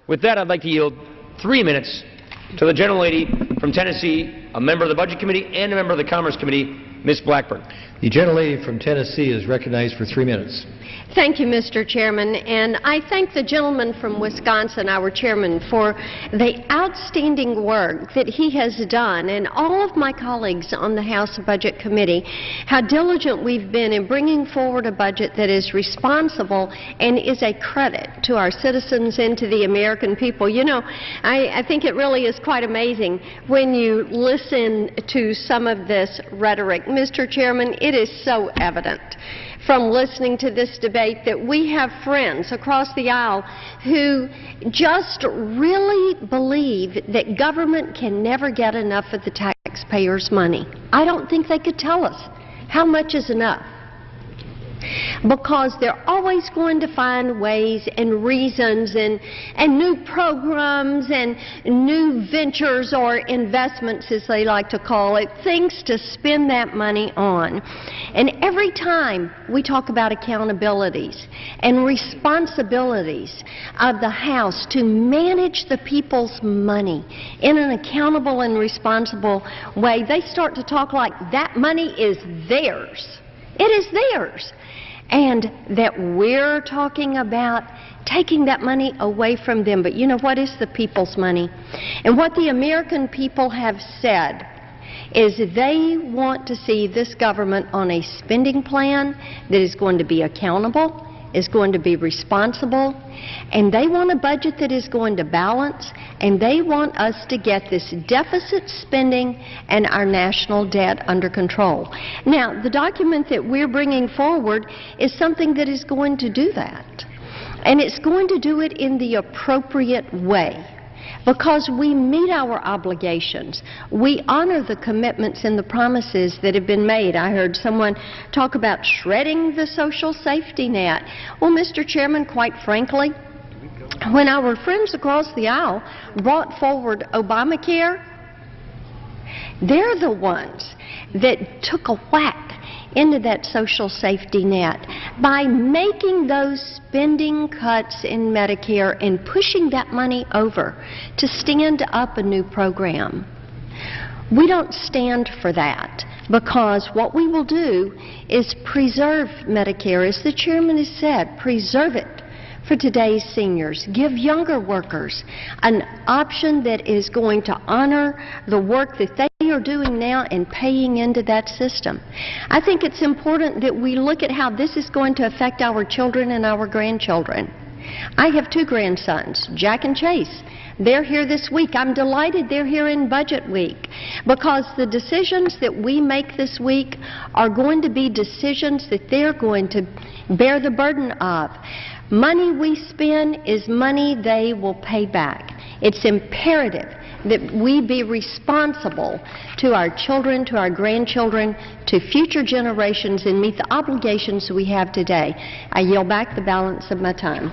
With that, I'd like to yield 3 minutes to the gentlelady from Tennessee, a member of the Budget Committee and a member of the Commerce Committee, Ms. Blackburn. The gentlelady from Tennessee is recognized for 3 minutes. Thank you, Mr. Chairman, and I thank the gentleman from Wisconsin, our chairman, for the outstanding work that he has done, and all of my colleagues on the House Budget Committee, how diligent we've been in bringing forward a budget that is responsible and is a credit to our citizens and to the American people. You know, I think it really is quite amazing when you listen to some of this rhetoric. Mr. Chairman, it is so evident from listening to this debate that we have friends across the aisle who just really believe that government can never get enough of the taxpayers' money. I don't think they could tell us how much is enough, because they're always going to find ways and reasons and new programs and new ventures or investments, as they like to call it, things to spend that money on. And every time we talk about accountabilities and responsibilities of the House to manage the people's money in an accountable and responsible way, they start to talk like that money is theirs. It is theirs. And that we're talking about taking that money away from them. But you know what is the people's money? And what the American people have said is they want to see this government on a spending plan that is going to be accountable, is going to be responsible, and they want a budget that is going to balance, and they want us to get this deficit spending and our national debt under control. Now, the document that we're bringing forward is something that is going to do that, and it's going to do it in the appropriate way, because we meet our obligations. We honor the commitments and the promises that have been made. I heard someone talk about shredding the social safety net. Well, Mr. Chairman, quite frankly, when our friends across the aisle brought forward Obamacare, they're the ones that took a whack into that social safety net by making those spending cuts in Medicare and pushing that money over to stand up a new program. We don't stand for that, because what we will do is preserve Medicare, as the chairman has said, preserve it for today's seniors. Give younger workers an option that is going to honor the work that they are doing now and paying into that system. I think it's important that we look at how this is going to affect our children and our grandchildren. I have 2 grandsons, Jack and Chase. They're here this week. I'm delighted they're here in Budget Week, because the decisions that we make this week are going to be decisions that they're going to bear the burden of. Money we spend is money they will pay back. It's imperative that we be responsible to our children, to our grandchildren, to future generations, and meet the obligations we have today. I yield back the balance of my time.